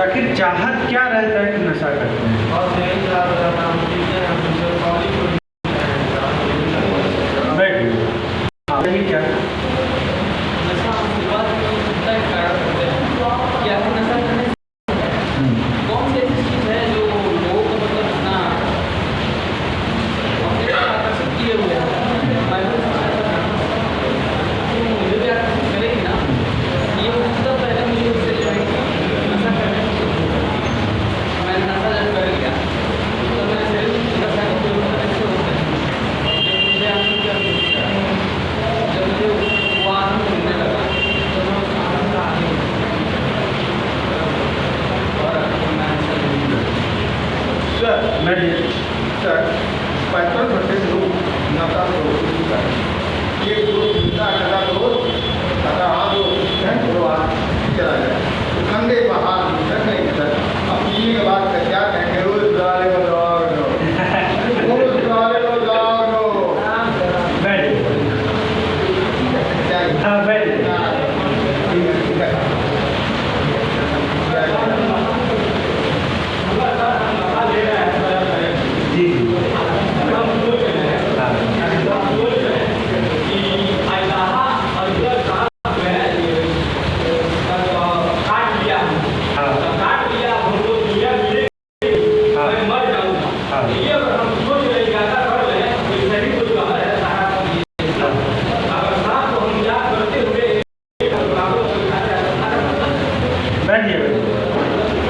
आखिर चाहत क्या रहता है कि नशा करते हैं? बैठिए, क्या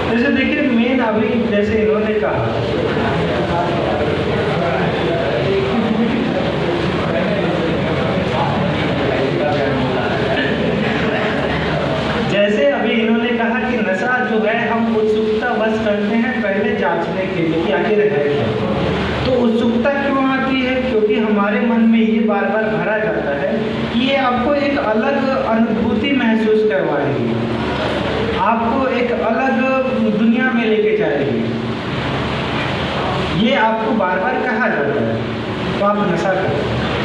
जैसे देखिए मेन अभी जैसे इन्होंने कहा कि नशा जो है हम उत्सुकता बस करते हैं पहले जांचने के लिए कि आखिर है क्या। तो उत्सुकता क्यों आती है? क्योंकि हमारे मन में ये बार बार भरा जाता है कि ये आपको एक अलग अनुभूति महसूस करवाएगी, आपको एक अलग दुनिया में लेके जाएगी, ये आपको बार बार कहा जाता है, तो आप नशा करें।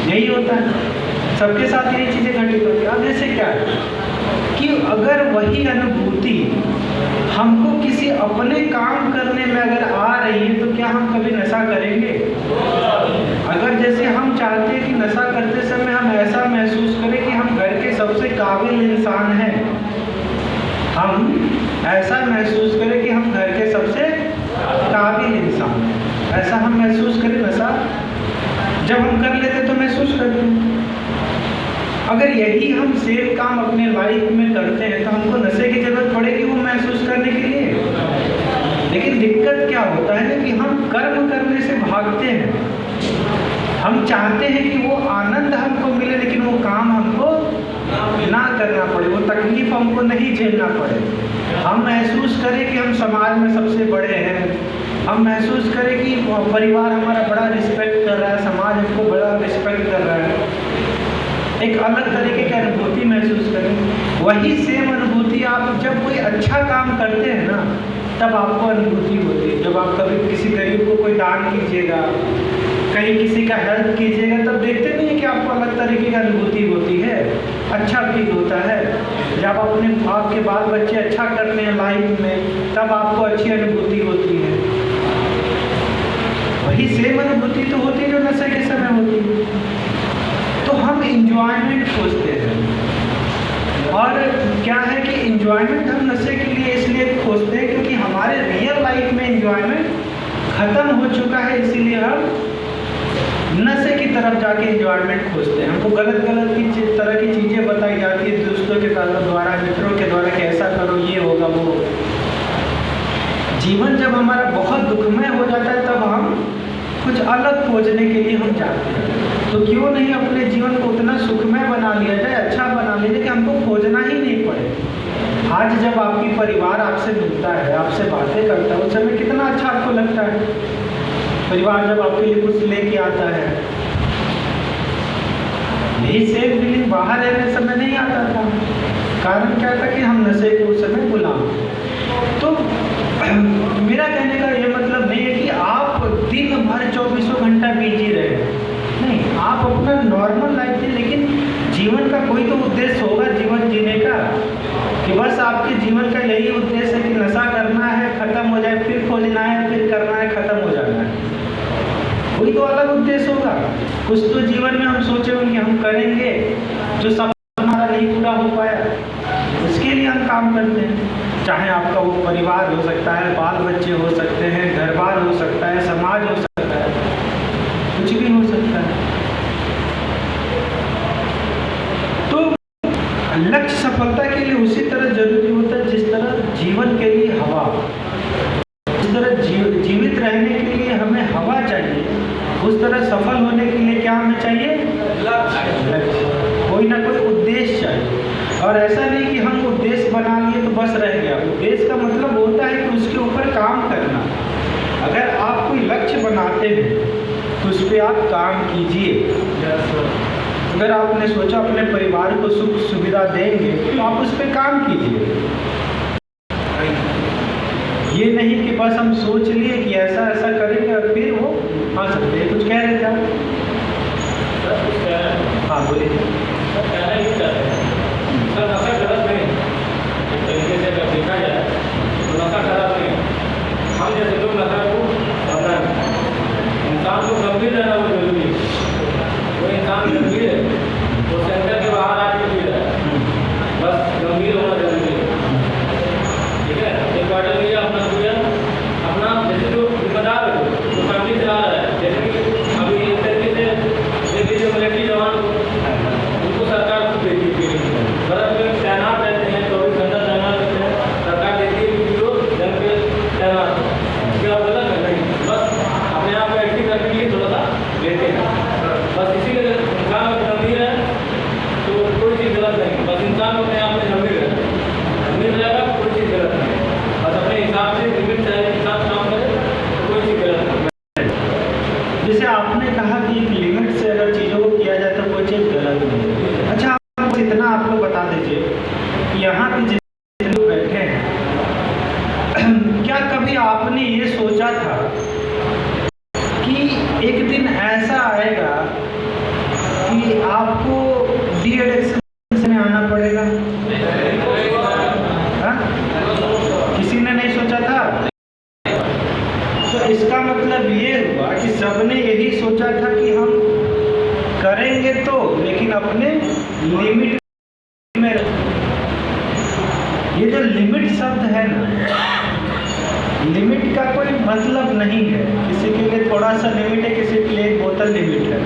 यही होता है, सबके साथ यही चीज़ें घटित होती है। अब जैसे क्या है कि अगर वही अनुभूति हमको किसी अपने काम करने में अगर आ रही है तो क्या हम कभी नशा करेंगे? अगर जैसे हम चाहते हैं कि नशा करते समय हम ऐसा महसूस करें कि हम घर के सबसे काबिल इंसान हैं, हम ऐसा महसूस करें कि हम घर के सबसे काबिल इंसान हैं, ऐसा हम महसूस करें। नशा जब हम कर लेते तो महसूस करते हैं। अगर यही हम सेम काम अपने लाइफ में करते हैं तो हमको नशे की जरूरत पड़ेगी वो महसूस करने के लिए। लेकिन दिक्कत क्या होता है ना कि हम कर्म करने से भागते हैं। हम चाहते हैं कि वो आनंद हमको मिले लेकिन वो काम हमको ना करना पड़े, वो तकलीफ हमको नहीं झेलना पड़े। हम महसूस करें कि हम समाज में सबसे बड़े हैं, हम महसूस करें कि परिवार हमारा बड़ा रिस्पेक्ट कर रहा है, समाज हमको बड़ा रिस्पेक्ट कर रहा है, एक अलग तरीके की अनुभूति महसूस करें। वही सेम अनुभूति आप जब कोई अच्छा काम करते हैं ना तब आपको अनुभूति होती है। जब आप कभी किसी गरीब को कोई दान कीजिएगा, कहीं किसी का हेल्प कीजिएगा, तब देखते नहीं है कि आपको अलग तरीके की अनुभूति होती है, अच्छा फील होता है। जब अपने आपके बाल बच्चे अच्छा करते हैं लाइफ में तब आपको अच्छी अनुभूति होती है। वही सेम अनुभूति तो होती है जो नशे के समय होती है। तो हम इंजॉयमेंट खोजते हैं, और क्या है कि इंजॉयमेंट हम नशे के लिए इसलिए खोजते हैं क्योंकि हमारे रियल लाइफ में इंजॉयमेंट खत्म हो चुका है, इसीलिए हम नशे की तरफ जाके इंजॉयमेंट खोजते हैं। हमको गलत तरह की चीज़ें बताई जाती है दोस्तों के द्वारा, मित्रों के द्वारा कि ऐसा करो, ये होगा, वो होगा। जीवन जब हमारा बहुत दुखमय हो जाता है तब हम कुछ अलग खोजने के लिए हम जाते हैं। तो क्यों नहीं अपने जीवन को उतना सुखमय बना लिया जाए, अच्छा बना लिया जाए कि हमको खोजना ही नहीं पड़े। आज जब आपकी परिवार आपसे मिलता है, आपसे बातें करता है, उस समय कितना अच्छा आपको लगता है। परिवार जब आपके लिए कुछ लेके आता है, यही सेम फीलिंग बाहर रहने समय नहीं आता था। कारण क्या था कि हम नशे के उस समय गुलाम। तो मेरा कहने का ये मतलब नहीं है कि आप दिन भर 24 घंटा बिजी रहे, नहीं, आप अपना नॉर्मल लाइफ जी, लेकिन जीवन का कोई तो उद्देश्य होगा जीवन जीने का, कि बस आपके जीवन का यही उद्देश्य है कि नशा करना अलग उद्देश्य होगा। कुछ तो जीवन में हम सोचे होंगे हम करेंगे, जो सपना हमारा नहीं पूरा हो पाया उसके लिए हम काम करते हैं। चाहे आपका वो परिवार हो सकता है, बाल बच्चे हो सकते हैं, घर बार हो सकता है, समाज हो सकता है, कुछ भी हो सकता है। तो लक्ष्य सफलता के लिए उसी तरह जरूरी होता है जिस तरह जीवन के लिए हवा, जिस तरह जीवित रहने के लिए हमें हवा चाहिए, उस तरह सफल होने के लिए क्या हमें चाहिए? लक्ष्य, कोई ना कोई उद्देश्य चाहिए। और ऐसा नहीं कि हम उद्देश्य बना लिए तो बस रह गया। उद्देश्य का मतलब होता है कि उसके ऊपर काम करना। अगर आप कोई लक्ष्य बनाते हैं तो उस पर आप काम कीजिए। अगर आपने सोचा अपने परिवार को सुख सुविधा देंगे तो आप उस पर काम कीजिए। ये नहीं कि बस हम सोच लिए कि ऐसा ऐसा करेंगे और फिर वो आ सकते हैं। कुछ कह रहे थे आप? हाँ बोलिए। सर नशा गलत नहीं, एक तरीके से अगर देखा जाए तो नशा गलत नहीं। हम जैसे लोग नशा को करना है, इंसान को गंभीर रहना वो जरूरी है। वो इंसान गंभीर है वो सेंटर के बाहर आके पी रहा है, बस गंभीर होना जरूरी है। ठीक है, एक क्वार्टर लिया अपना पूरा अपना, जैसे जो जिम्मेदार है जो फैमिली चला रहा है, जैसे कि अभी एक तरीके से देखिए जो मिलिट्री जवान उनको सरकार खुद देती है, बर्फ में तैनात रहते हैं, 24 घंटा तैनात रहते हैं, सरकार देती है कि जो जंग पे तैनात हो। क्या गलत है? नहीं, बस अपने आप को एक्टिव करने के लिए थोड़ा सा लेते हैं, बस इसीलिए इंसान गंभीर है तो कोई चीज़ गलत नहीं। बस इंसान अपने आप में गंभीर रहेगा, कोई चीज़ गलत नहीं। बस अपने हिसाब से लिमिट के हिसाब काम करे तो कोई चीज़ गलत नहीं। जैसे आपने कहा कि एक लिमिट से अगर चीज़ों को किया जाए तो कोई चीज़ गलत नहीं। अच्छा, इतना आप लोग बता दीजिए कि यहाँ पे जितने लोग बैठे हैं क्या कभी आपने ये सोचा था कि एक दिन ऐसा आएगा कि आपको डी-एडिक्शन में आना पड़ेगा? हाँ? किसी ने नहीं सोचा था। तो इसका मतलब ये हुआ कि सबने यही सोचा था कि हम करेंगे तो, लेकिन अपने लिमिट में। ये जो लिमिट शब्द है ना, लिमिट का कोई मतलब नहीं है। किसी के लिए थोड़ा सा लिमिट है, किसी के लिए एक बोतल लिमिट है।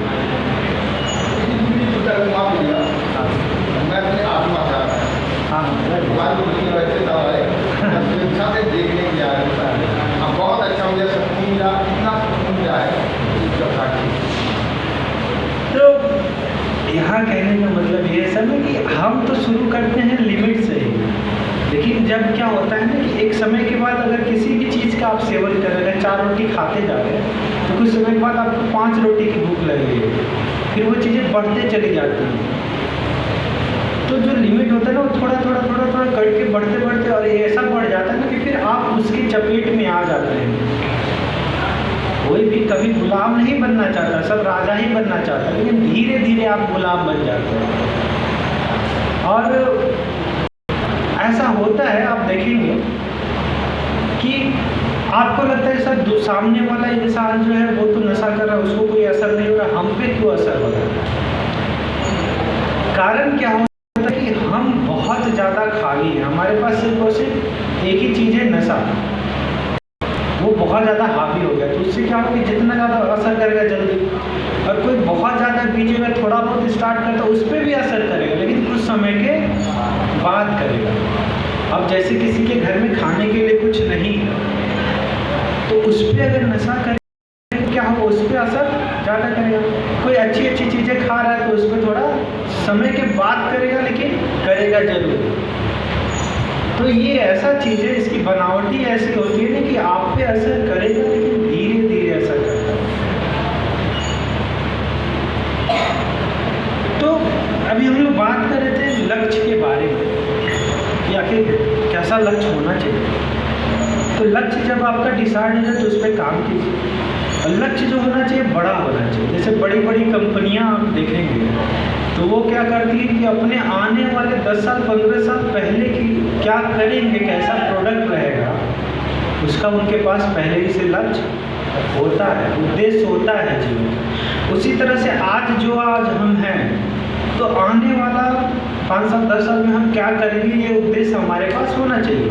मैं अपने आत्मा चाह रहा है। हाँ, देखने की बहुत अच्छा मुझे सुकून मिला, इतना सुकून मिला है। तो यहाँ कहने का मतलब ये सब है कि हम तो शुरू करते हैं लिमिट से ही, लेकिन जब क्या होता है ना कि एक समय के बाद अगर किसी भी चीज़ का आप सेवन कर रहे हैं, 4 रोटी खाते जा रहे हैं तो कुछ समय के बाद आपको 5 रोटी की भूख लगेगी, फिर वो चीज़ें बढ़ते चली जाती हैं। तो जो लिमिट होता है ना वो थोड़ा थोड़ा करके बढ़ते बढ़ते और ऐसा बढ़ जाता है ना कि फिर आप उसकी चपेट में आ जाते हैं। कोई भी कभी गुलाम नहीं बनना चाहता, सब राजा ही बनना चाहता है, लेकिन धीरे धीरे आप गुलाम बन जाते हैं। और ऐसा होता है, आप देखेंगे कि आपको लगता है सर सामने वाला इंसान जो है वो तो नशा कर रहा है, उसको कोई असर नहीं हो रहा, हम पे क्यों असर हो रहा है? कारण क्या होता है कि हम बहुत ज़्यादा खाली हैं, हमारे पास सिर्फ और सिर्फ एक ही चीज़ है, नशा। वो बहुत ज़्यादा हावी हो गया, तो उससे क्या होगा कि जितना ज़्यादा असर करेगा जल्दी, और कोई बहुत ज़्यादा बीच में थोड़ा बहुत स्टार्ट करता है उस पर भी असर करेगा, लेकिन कुछ समय के बाद करेगा। अब जैसे किसी के घर में खाने के लिए कुछ नहीं है तो उस पर अगर नशा करेगा क्या होगा, उस पर असर ज़्यादा करेगा। कोई अच्छी अच्छी चीज़ें खा रहा है तो उस पर थोड़ा समय के बाद करेगा, लेकिन करेगा जरूर। तो ये ऐसा चीज़ है, इसकी बनावटी ऐसी होती है ना कि आप पे असर करेगा लेकिन धीरे धीरे असर करता है। तो अभी हम लोग बात कर रहे थे लक्ष्य के बारे में कि आखिर कैसा लक्ष्य होना चाहिए। तो लक्ष्य जब आपका डिसाइड हो जाए तो उस पर काम कीजिए। और लक्ष्य जो होना चाहिए बड़ा होना चाहिए। जैसे बड़ी बड़ी कंपनियां आप देखेंगे तो वो क्या करती है कि अपने आने वाले 10 साल 15 साल पहले की क्या करेंगे, कैसा प्रोडक्ट रहेगा, उसका उनके पास पहले ही से लक्ष्य होता है, उद्देश्य होता है जीवन। उसी तरह से आज हम हैं, तो आने वाला 5 साल 10 साल में हम क्या करेंगे, ये उद्देश्य हमारे पास होना चाहिए।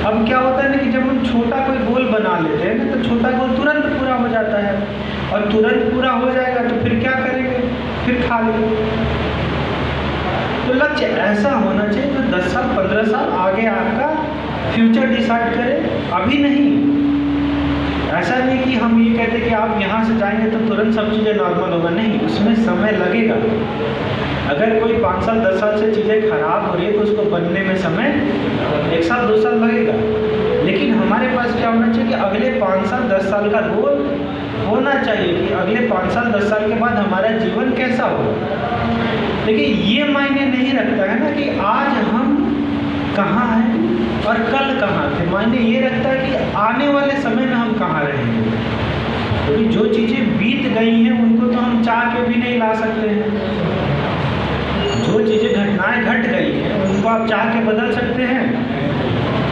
अब क्या होता है ना कि जब हम छोटा कोई गोल बना लेते हैं ना, तो छोटा गोल तुरंत पूरा हो जाता है, और तुरंत पूरा हो जाएगा तो फिर क्या करेंगे, फिर खा लेंगे। तो लक्ष्य ऐसा होना चाहिए जो 10 साल 15 साल आगे आपका फ्यूचर डिसाइड करे, अभी नहीं। ऐसा नहीं कि हम ये कहते कि आप यहाँ से जाएंगे तो तुरंत सब चीज़ें नॉर्मल होगा, नहीं, उसमें समय लगेगा। अगर कोई 5 साल 10 साल से चीज़ें खराब हो रही है तो उसको बनने में समय 1 साल 2 साल लगेगा। लेकिन हमारे पास क्या होना चाहिए कि अगले 5 साल 10 साल का गोल होना चाहिए कि अगले 5 साल 10 साल के बाद हमारा जीवन कैसा होगा। लेकिन ये मायने नहीं रखता है ना कि आज हम कहाँ हैं और कल कहाँ थे, मायने ये रखता है कि आने वाले समय में हम कहाँ रहेंगे। क्योंकि जो चीज़ें बीत गई हैं उनको तो हम चाह के भी नहीं ला सकते हैं। जो चीज़ें घटनाएं घट गई हैं उनको आप चाह के बदल सकते हैं,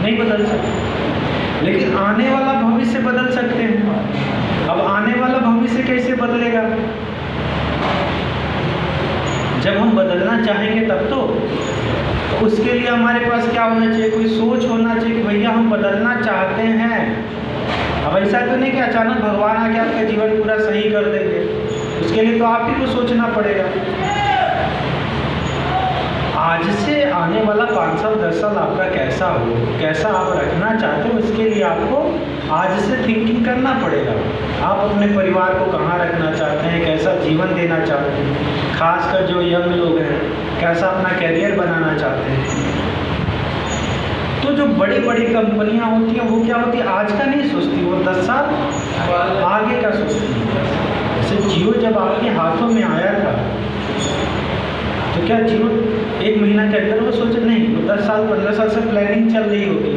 नहीं बदल सकते। लेकिन आने वाला भविष्य बदल सकते हैं। अब आने वाला भविष्य कैसे बदलेगा, जब हम बदलना चाहेंगे तब तो उसके लिए हमारे पास क्या होना चाहिए, कोई सोच होना चाहिए कि भैया हम बदलना चाहते हैं। अब ऐसा तो नहीं कि अचानक भगवान आके आपका जीवन पूरा सही कर देंगे, उसके लिए तो आप ही को सोचना पड़ेगा। आज से आने वाला 5 साल 10 साल आपका कैसा हो, कैसा आप रखना चाहते हो, उसके लिए आपको आज से थिंकिंग करना पड़ेगा। आप अपने परिवार को कहाँ रखना चाहते हैं, कैसा जीवन देना चाहते हैं, खासकर जो यंग लोग हैं कैसा अपना कैरियर बनाना चाहते हैं। तो जो बड़ी बड़ी कंपनियां होती हैं वो क्या होती है, आज का नहीं सोचती, वो 10 साल आगे का सोचती है। जैसे जियो जब आपके हाथों में आया था तो क्या जियो 1 महीना के अंदर वो सोचे, नहीं, वो 10 साल 15 साल से प्लानिंग चल रही होगी,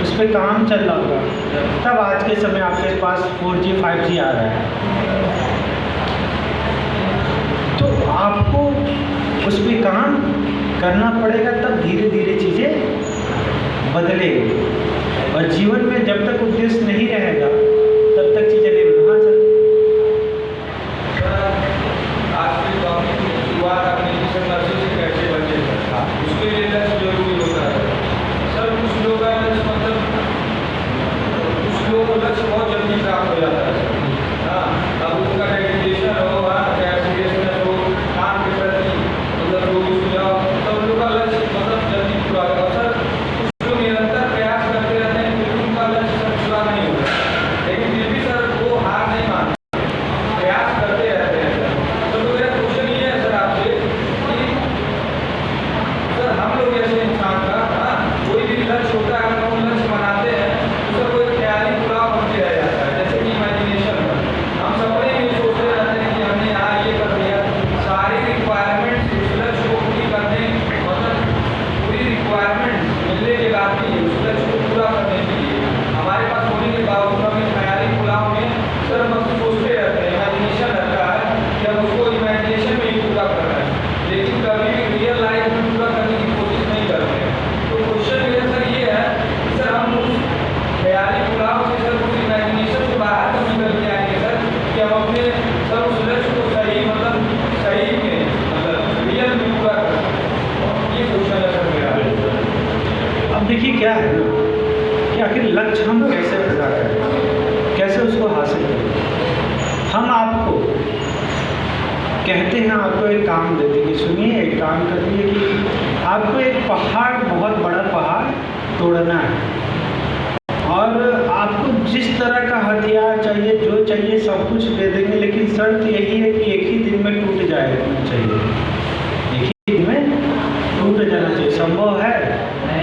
उस पर काम चल रहा होगा, तब आज के समय आपके पास 4G 5G आ रहा है। तो आपको उस पर काम करना पड़ेगा, तब धीरे धीरे चीज़ें बदलेगी। और जीवन में जब तक उद्देश्य नहीं रहेगा तब तक चीज़ें नहीं बदल सकती। आज की टॉपिक की शुरुआत आपने किसी नर्सिंग से कैसे बचे, उसके लिए लक्ष्य जरूरी होता है। सर कुछ लोग का लक्ष्य मतलब कुछ लोगों को लक्ष्य बहुत जल्दी प्राप्त हो जाता है। हाँ, अब उनका डेडिकेशन हो, सीरियसनेस हो, काम के प्रति मतलब लोग सुझाव, तब लोग का लक्ष्य मतलब जल्दी पूरा होगा। सर कुछ लोग निरंतर प्रयास करते रहते हैं फिर उनका लक्ष्य सर पूरा नहीं होता, लेकिन फिर भी सर वो हार नहीं मानते, प्रयास करते रहते हैं। तो मेरा क्वेश्चन ये है सर आपसे कि सर हम लोग जैसे इंसान का कोई भी लक्ष्य होता है, हम लोग लक्ष्य बनाते हैं तो सर कोई ख्याली पुलाव बनते रह जाता है। जैसे कि इमेजिनेशन में हम सपने में सोचते रहते हैं कि हमने यहाँ ये कर दिया, सारी रिक्वायरमेंट उस लक्ष्य को पूरी करने मतलब पूरी रिक्वायरमेंट मिलने के बाद भी उस लक्ष्य को पूरा करने के लिए हमारे पास होने के बावजूद हमें ख्याली पुलाव में सर मतलब सोचते रहते हैं, इमेजिनेशन रहता है कि हम उसको इमेजिनेशन में ही पूरा कर रहे हैं, लेकिन कभी भी रियल लाइफ में पूरा करने की कोशिश नहीं करते हैं। तो क्वेश्चन मेरा सर ये है कि सर हम उस ख्याली पुलाव से सर उस इमेजिनेशन से बाहर कभी निकल के आएंगे सर कि हम अपने सर उस लक्ष्य को सही मतलब सही में मतलब रियल में पूरा करें। ये क्वेश्चन है सर मेरा। अब देखिए क्या है ना कि आखिर लक्ष्य हम कैसे पूरा करें, कैसे उसको हासिल करें। हम आपको कहते हैं, आपको एक काम देते कि सुनिए एक काम करिए कि आपको एक पहाड़, बहुत बड़ा पहाड़ तोड़ना है, और आपको जिस तरह का हथियार चाहिए, जो चाहिए सब कुछ दे देंगे, लेकिन शर्त यही है कि एक ही दिन में टूट जाना चाहिए, एक ही दिन में टूट जाना चाहिए। संभव है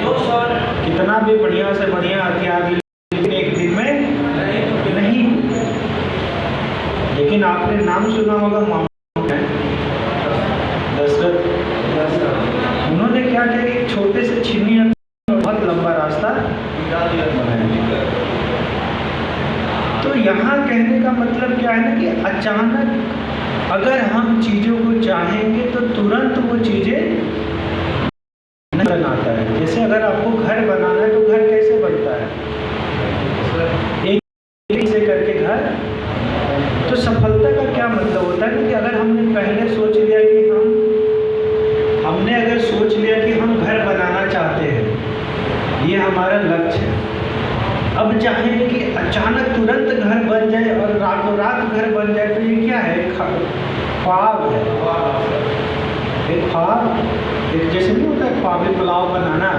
तो सर कितना भी बढ़िया से बढ़िया हथियार लेकिन एक दिन में नहीं। लेकिन आपने नाम सुना होगा दशरथ, उन्होंने क्या किया कि एक छोटे से छीनी बहुत लंबा रास्ता बनाया। तो यहाँ कहने का मतलब क्या है ना कि अचानक अगर हम चीज़ों को चाहेंगे तो तुरंत वो चीज़ें नहीं बनाता है। जैसे अगर आपको घर बनाना है तो घर कैसे बनता है, अचानक तुरंत घर बन जाए और रातों रात घर बन जाए तो ये क्या है? ख्वाब है। एक ख्वाब, एक जैसे नहीं होता है ख्वाबी पुलाव बनाना,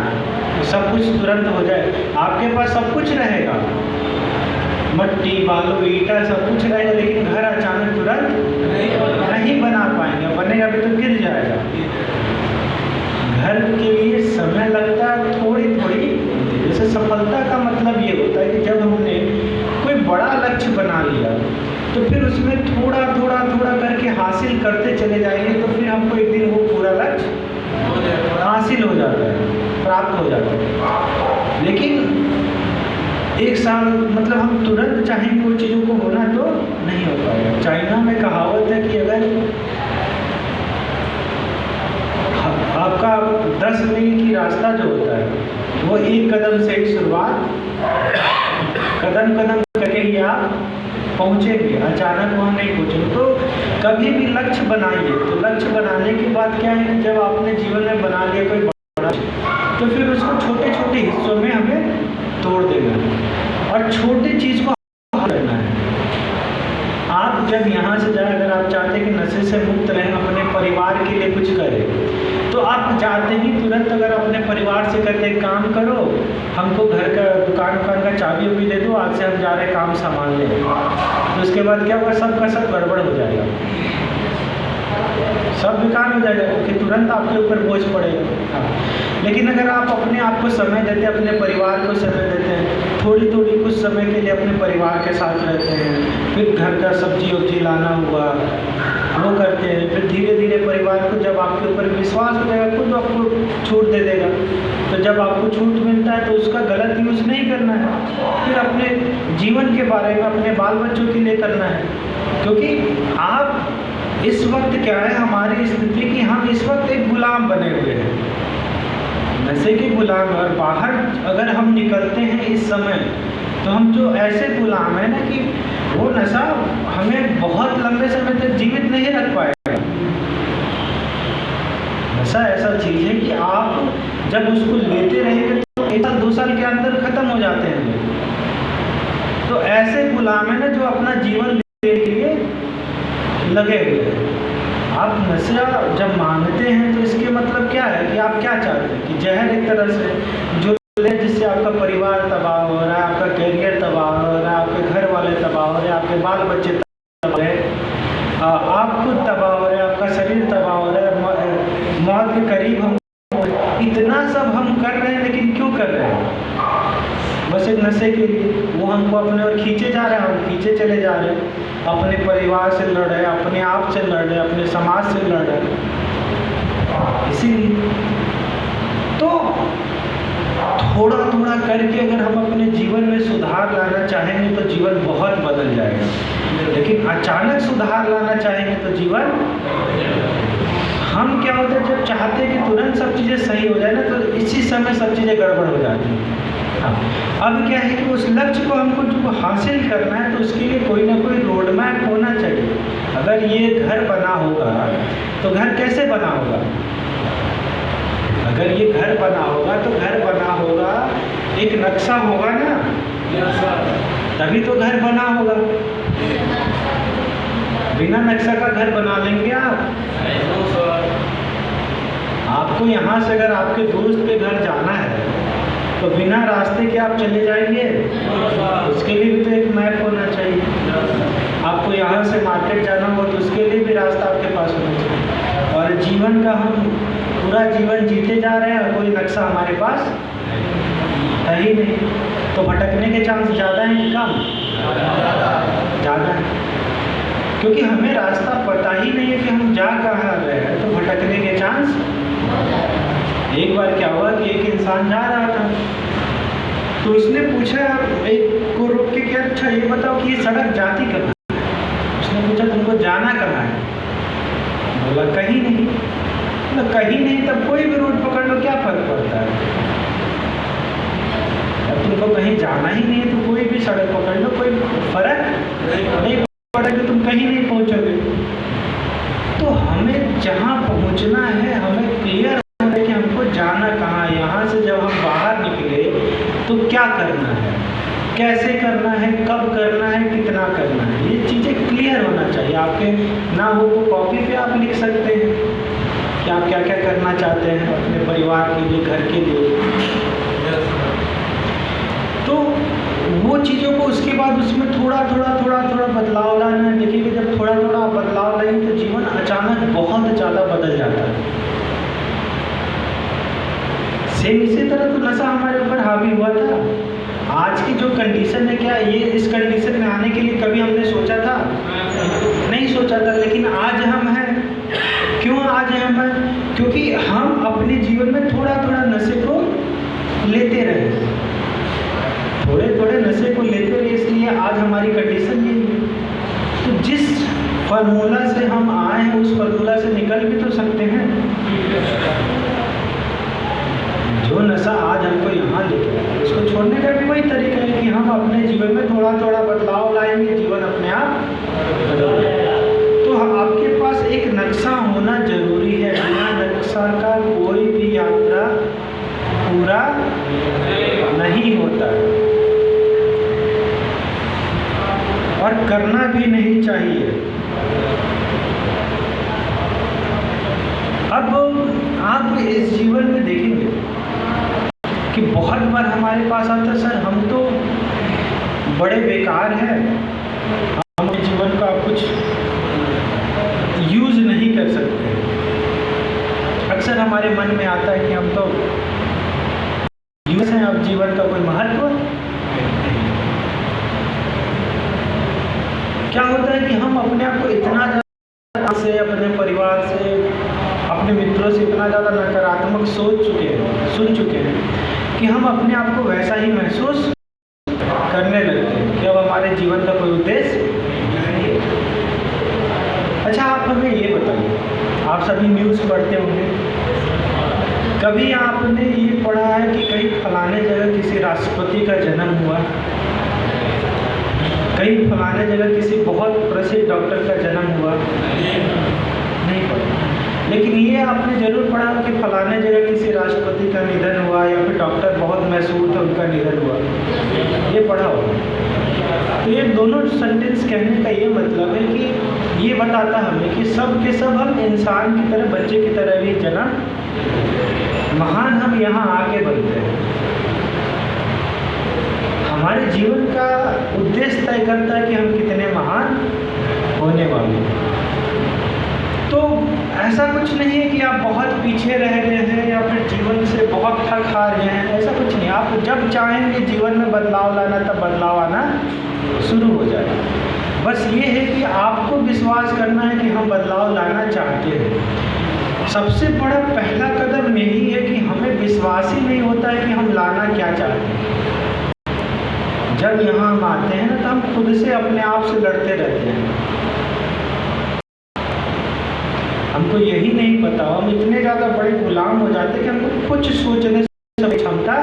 तो सब कुछ तुरंत हो जाए। आपके पास सब कुछ रहेगा, मट्टी बालू ईटा सब कुछ रहेगा, लेकिन घर अचानक तुरंत नहीं बना पाएंगे। बनेगा भी तो गिर जाएगा। घर के लिए समय लगता है थोड़ी थोड़ी। जैसे सफलता का मतलब ये होता है कि जब हमने कोई बड़ा लक्ष्य बना लिया तो फिर उसमें थोड़ा थोड़ा थोड़ा करके हासिल करते चले जाएंगे, तो फिर हमको एक दिन वो पूरा लक्ष्य हासिल हो जाता है, प्राप्त हो जाता है। लेकिन एक साल मतलब हम तुरंत चाहेंगे वो चीज़ों को होना तो नहीं हो पाएगा। चाइना में कहावत है कि अगर आपका 10 मील की रास्ता जो होता है वो एक कदम से ही शुरुआत, कदम कदम करके ही आप पहुँचेंगे, अचानक वहाँ नहीं पहुँचेंगे। तो कभी भी लक्ष्य बनाइए। तो लक्ष्य बनाने के बाद क्या है कि जब आपने जीवन में बना लिया कोई बड़ा, तो फिर उसको छोटे छोटे हिस्सों में हमें तोड़ देना है और छोटी चीज़ को करना है। आप जब यहाँ से जाए, अगर आप चाहते हैं कि नशे से मुक्त रहें, अपने परिवार के लिए कुछ करें, तो आप चाहते ही तुरंत अगर अपने परिवार से कहते हैं काम करो, हमको घर का दुकान का चाबी भी दे दो, आज से हम जा रहे काम संभालने, तो उसके बाद क्या होगा? सबका सब गड़बड़ हो जाएगा, सब बेकार हो जाएगा, क्योंकि तुरंत आपके ऊपर बोझ पड़ेगा। हाँ, लेकिन अगर आप अपने आप को समय देते हैं, अपने परिवार को समय देते हैं, थोड़ी थोड़ी कुछ समय के लिए अपने परिवार के साथ रहते हैं, फिर घर का सब्जी उब्जी लाना हुआ वो करते हैं, फिर धीरे धीरे परिवार को जब आपके ऊपर विश्वास हो जाएगा खुद आपको छूट दे देगा। तो जब आपको छूट मिलता है तो उसका गलत यूज़ नहीं करना है, फिर अपने जीवन के बारे में, अपने बाल बच्चों के लिए करना है। क्योंकि आप इस वक्त क्या है हमारी स्थिति कि हम इस वक्त एक गुलाम बने हुए हैं, नशे के गुलाम। और बाहर अगर हम निकलते हैं इस समय, तो हम जो ऐसे गुलाम है ना कि वो नशा हमें बहुत लंबे समय तक जीवित नहीं रख पाएगा। नशा ऐसा चीज़ है कि आप जब उसको लेते रहेंगे तो 1 साल 2 साल के अंदर खत्म हो जाते हैं। तो ऐसे गुलाम है ना जो अपना जीवन देने के लिए लगे हुए हैं। आप नशा जब मांगते हैं तो इसके मतलब क्या है कि आप क्या चाहते हैं कि जहर एक तरह से जो जिससे आपका परिवार तबाह हो रहा है, आपका कैरियर तबाह हो रहा है, आपके घर वाले तबाह हो रहे हैं, आपके बाल बच्चे तबाह हो रहे हैं, आप खुद तबाह हो रहे हैं, आपका शरीर तबाह हो रहा है, मौत के करीब हम, इतना सब हम कर रहे हैं, लेकिन क्यों कर रहे हैं? बस एक नशे के लिए। वो हमको अपने और खींचे जा रहे हैं, हम खींचे चले जा रहे हैं, अपने परिवार से लड़ रहे हैं, अपने आप से लड़ रहे हैं, अपने समाज से लड़ रहे हैं। इसीलिए तो थोड़ा थोड़ा करके अगर हम अपने जीवन में सुधार लाना चाहेंगे तो जीवन बहुत बदल जाएगा। लेकिन अचानक सुधार लाना चाहेंगे तो जीवन, हम क्या होता है जब चाहते हैं कि तुरंत सब चीज़ें सही हो जाए ना, तो इसी समय सब चीज़ें गड़बड़ हो जाती हैं। अब क्या है कि उस लक्ष्य को हमको जो हासिल करना है तो उसके लिए कोई ना कोई रोड मैप होना चाहिए। अगर ये घर बना होगा तो घर कैसे बना होगा? अगर ये घर बना होगा तो घर बना होगा, एक नक्शा होगा ना, तभी तो घर बना होगा। बिना नक्शा का घर बना लेंगे आप? आपको यहाँ से अगर आपके दोस्त के घर जाना है तो बिना रास्ते के आप चले जाएंगे? उसके लिए भी तो एक मैप होना चाहिए। आपको यहाँ से मार्केट जाना हो तो उसके लिए भी रास्ता आपके पास होना चाहिए। और जीवन का हम पूरा जीवन जीते जा रहे हैं और कोई नक्शा हमारे पास है ही नहीं, तो भटकने के चांस ज़्यादा हैं कि कम? ज़्यादा है, क्योंकि हमें रास्ता पता ही नहीं है कि हम जा कहाँ रहे हैं, तो भटकने के चांस। एक बार क्या हुआ कि एक इंसान जा रहा था, तो उसने पूछा एक को रोक के, क्या अच्छा ये बताओ कि ये सड़क जाती कहाँ? उसने पूछा तुमको जाना कहाँ है? बोला कहीं नहीं। तो कहीं नहीं, तब कोई भी रोड पकड़ लो, क्या फर्क पड़ता है? अब तुमको कहीं जाना ही नहीं है तो कोई भी सड़क पकड़ लो, कोई फर्क नहीं पड़ेगा, तुम कहीं नहीं पहुंचोगे। तो हमें जहाँ पहुंचना है हमें क्लियर होना है कि हमको जाना कहाँ है। यहाँ से जब हम बाहर निकले तो क्या करना है, कैसे करना है, कब करना है, कितना करना है, ये चीज़ें क्लियर होना चाहिए आपके। ना हो तो कॉपी पे आप लिख सकते हैं कि आप क्या क्या करना चाहते हैं अपने परिवार के लिए, घर के लिए। तो वो चीज़ों को उसके बाद उसमें थोड़ा थोड़ा बदलाव लाना है। देखिए जब थोड़ा थोड़ा आप बदलाव लाएंगे तो जीवन अचानक बहुत ज़्यादा बदल जाता है। सेम इसी तरह तो नशा हमारे ऊपर हावी हुआ था। आज की जो कंडीशन है, क्या ये इस कंडीशन में आने के लिए कभी हमने सोचा था? नहीं सोचा था, लेकिन आज हम हैं। क्यों आज हम हैं? क्योंकि हम अपने जीवन में थोड़ा थोड़ा नशे को लेते रहे, थोड़े थोड़े नशे को लेते रहे, इसलिए आज हमारी कंडीशन यही है। तो जिस फार्मूला से हम आए हैं उस फार्मूला से निकल भी तो सकते हैं। जो नशा आज हमको यहाँ लेके आया, उसको छोड़ने का भी वही तरीका है कि हम अपने जीवन में थोड़ा थोड़ा बदलाव लाएंगे, जीवन अपने आप बदल जाएगा। तो आपके पास एक नक्शा होना जरूरी है। बिना नक्शा का कोई भी यात्रा पूरा नहीं होता है और करना भी नहीं चाहिए। अब आप इस जीवन में देखेंगे कि बहुत बार हमारे पास आता है, सर हम तो बड़े बेकार हैं, हम जीवन का कुछ यूज नहीं कर सकते। अक्सर हमारे मन में आता है कि हम तो यूज हैं, अब जीवन का कोई महत्व नहीं। क्या होता है कि हम अपने आप को इतना ज़्यादा से, अपने परिवार से, अपने मित्रों से इतना ज़्यादा नकारात्मक सोच चुके हैं, सुन चुके हैं कि हम अपने आप को वैसा ही महसूस करने लगते हैं कि अब हमारे जीवन का कोई उद्देश्य नहीं है। अच्छा आप हमें ये बताइए, आप सभी न्यूज़ पढ़ते होंगे, कभी आपने ये पढ़ा है कि कहीं फलाने जगह किसी राष्ट्रपति का जन्म हुआ, कहीं फलाने जगह किसी बहुत प्रसिद्ध डॉक्टर का जन्म हुआ? नहीं पढ़ा। लेकिन ये आपने जरूर पढ़ा कि फलाने जगह किसी राष्ट्रपति का निधन हुआ या फिर डॉक्टर बहुत मशहूर था उनका निधन हुआ, ये पढ़ा होगा। तो ये दोनों सेंटेंस कहने का ये मतलब है कि ये बताता हमें कि सब के सब हम इंसान की तरह, बच्चे की तरह भी जन्म, महान हम यहाँ आके बनते हैं। हमारे जीवन का उद्देश्य तय करता है कि हम कितने महान होने वाले हैं। तो ऐसा कुछ नहीं है कि आप बहुत पीछे रह गए हैं या फिर जीवन से बहुत थक हार गए हैं, ऐसा कुछ नहीं। आप जब चाहेंगे जीवन में बदलाव लाना, तब बदलाव आना शुरू हो जाएगा। बस ये है कि आपको विश्वास करना है कि हम बदलाव लाना चाहते हैं। सबसे बड़ा पहला कदम यही है कि हमें विश्वास ही नहीं होता है कि हम लाना क्या चाहते हैं। जब यहाँ हम आते हैं ना, तो हम खुद से अपने आप से लड़ते रहते हैं। हमको यही नहीं पता, हम इतने ज़्यादा बड़े गुलाम हो जाते हैं कि हमको कुछ सोचने की क्षमता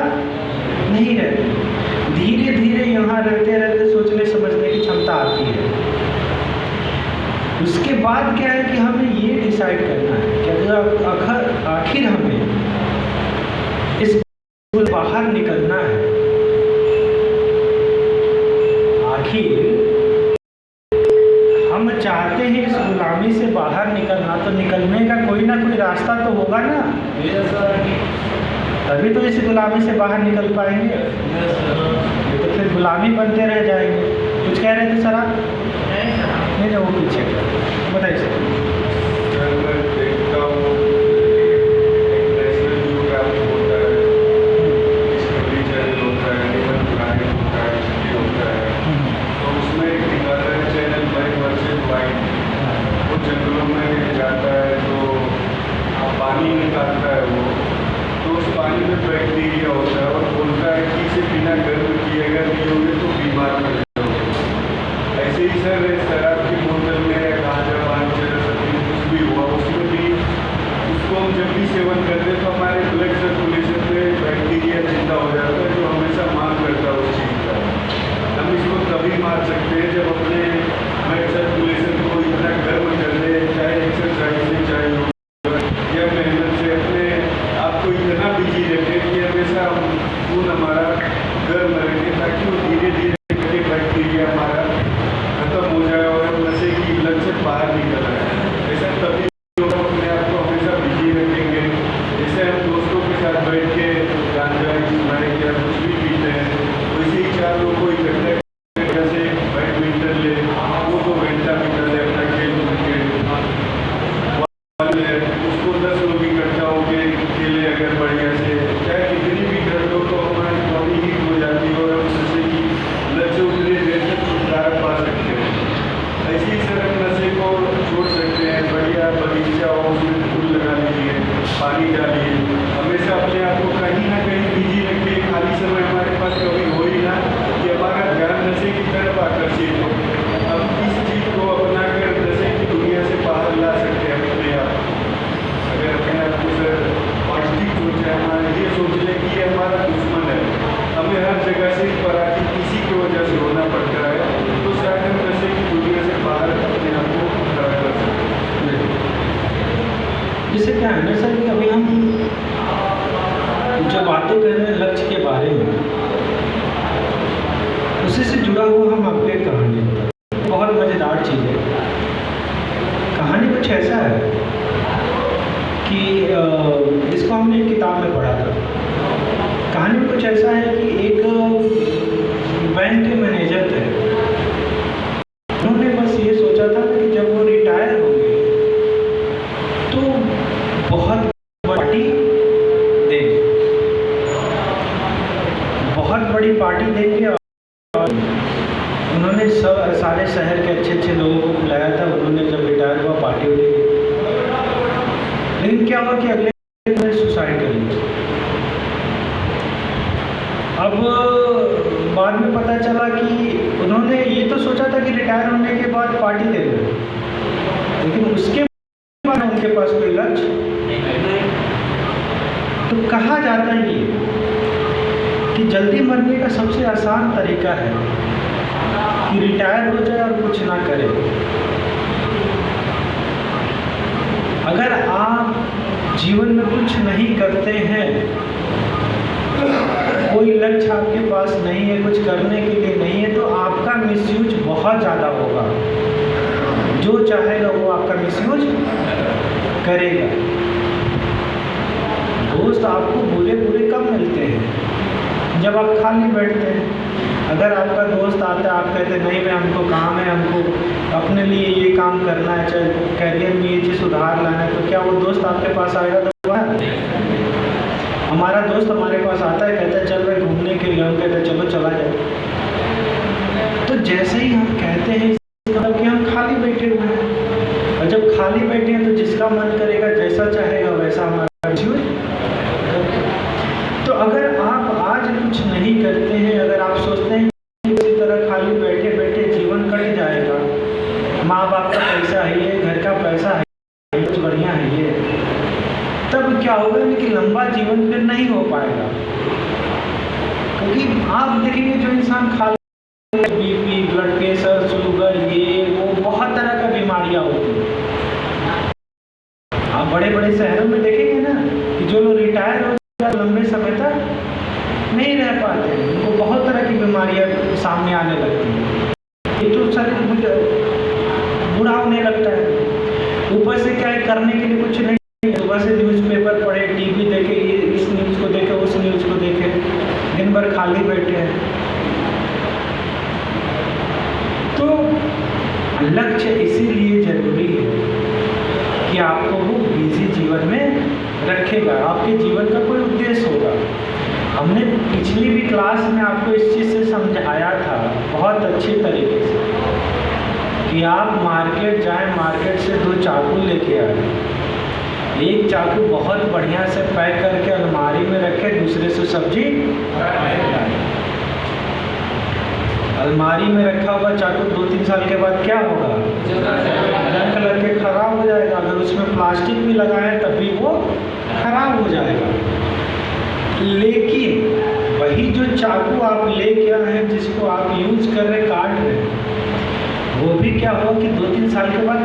नहीं रहती। धीरे धीरे यहाँ रहते रहते सोचने समझने की क्षमता आती है। उसके बाद क्या है कि हमें ये डिसाइड करना है कि अगर आखिर हमें इस बाहर निकलना है, आखिर हम चाहते हैं इस गुलामी से बाहर निकलना, तो निकलने का कोई ना कोई रास्ता तो होगा ना, तभी तो इस गुलामी से बाहर निकल पाएंगे। तो फिर गुलामी बनते रह जाएंगे। कुछ कह रहे थे सर आप? नहीं, वो पीछे बताइए सर। जंगलों में जाता है तो पानी निकालता है वो, तो उस पानी में बैक्टीरिया होता है और बोलता है कि इसे बिना गर्म किए अगर पियोगे तो बीमार पड़ जाओगे। ऐसे ही सर शराब की बोतल में गांजा, पान, चरस, कुछ भी हुआ, उसमें भी उसको हम जब भी सेवन करते हैं तो हमारे ब्लड सर्कुलेशन में बैक्टीरिया जिंदा हो जाता है, जो हमेशा मांग करता है उस चीज़ का। हम इसको तभी मार सकते हैं जब अपने ब्लड सर्कुलेशन को इतना गर्म कर ले, चाहे एक्सरसाइज से, चाहे या मेहनत से, अपने आप को इतना बिजी रखें कि हमेशा खून हमारा गर्म रखे, ताकि वो धीरे धीरे जो बातें कर रहे हैं लक्ष्य के बारे में, उसी से जुड़ा हुआ हम आपको एक कहानी बताते हैं। बहुत मज़ेदार चीज़ है। कहानी कुछ ऐसा है कि इसको हमने एक किताब में पढ़ा था। कहानी में कुछ ऐसा है कि एक बैंक के मैनेजर थे। उन्होंने बस ये सोचा था कि जब वो रिटायर होंगे तो बहुत पार्टी देंगे, बहुत बड़ी पार्टी देंगे। और उन्होंने सारे शहर के अच्छे अच्छे लोगों को बुलाया था। उन्होंने जब रिटायर हुआ पार्टी हो गई, लेकिन क्या हुआ कि अगले दिन उन्होंने सुसाइड कर लिया। अब बाद में पता चला कि उन्होंने ये तो सोचा था कि रिटायर होने के बाद पार्टी देंगे, लेकिन उसके बाद उनके पास कोई लक्ष्य नहीं। तो कहा जाता है ये कि जल्दी मरने का सबसे आसान तरीका है कि रिटायर हो जाए और कुछ ना करे। अगर आप जीवन में कुछ नहीं करते हैं, कोई लक्ष्य आपके पास नहीं है, कुछ करने के लिए नहीं है, तो आपका मिसयूज बहुत ज़्यादा होगा। जो चाहेगा वो आपका मिसयूज करेगा। दोस्त आपको बुरे बुरे कब मिलते हैं? जब आप खाली बैठते हैं। अगर आपका दोस्त आता है, आप कहते हैं नहीं मैं हमको काम है, हमको अपने लिए ये काम करना है, चाहे कैरियर में ये चीज़ सुधार लाना है, तो क्या वो दोस्त आपके पास आएगा? तो हमारा दोस्त हमारे पास आता है, कहता है चल रहे घूमने के लिए, हम कहते हैं चलो चला जाए। तो जैसे ही हम कहते हैं मतलब कि हम खाली बैठे हुए हैं, और जब खाली बैठे हैं तो जिसका मन करेगा, जैसा चाहेगा वैसा हमारा जीवन। तो अगर आप आज कुछ नहीं करते हैं, अगर आप सोचते हैं कि इसी तरह खाली बैठे बैठे जीवन कट जाएगा, माँ बाप का पैसा है ये, घर का पैसा है, कुछ बढ़िया है ये, तब क्या होगा कि लंबा जीवन फिर नहीं हो पाएगा। क्योंकि आप देखेंगे जो इंसान खाली, बीपी, ब्लड प्रेशर, शुगर, ये वो बहुत तरह का बीमारियां होती हैं। आप बड़े बड़े शहरों में देखेंगे ना कि जो लोग रिटायर हो जाते लंबे समय तक नहीं रह पाते हैं, उनको बहुत तरह की बीमारियां सामने आने लगती हैं। ये तो शरीर बुरा होने लगता है। ऊपर से क्या है, करने के लिए कुछ नहीं, सुबह से न्यूज़पेपर पढ़े, टीवी देखे, इस न्यूज़ को देखे, उस न्यूज़ को देखे, दिन भर खाली बैठे हैं। तो लक्ष्य इसीलिए जरूरी है कि आपको वो बिजी जीवन में रखेगा, आपके जीवन का कोई उद्देश्य होगा। हमने पिछली भी क्लास में आपको इस चीज़ से समझाया था बहुत अच्छे तरीके से कि आप मार्केट जाएं, मार्केट से 2 चाकू लेके आए। एक चाकू बहुत बढ़िया से पैक करके अलमारी में रखे, दूसरे से सब्जी अलमारी में रखा हुआ चाकू 2-3 साल के बाद क्या होगा? रंग कलर के खराब हो जाएगा। अगर उसमें प्लास्टिक भी लगाए तब भी वो खराब हो जाएगा। लेकिन वही जो चाकू आप लेके आए हैं, जिसको आप यूज कर रहे, काट रहे, वो भी क्या होगा कि 2-3 साल के बाद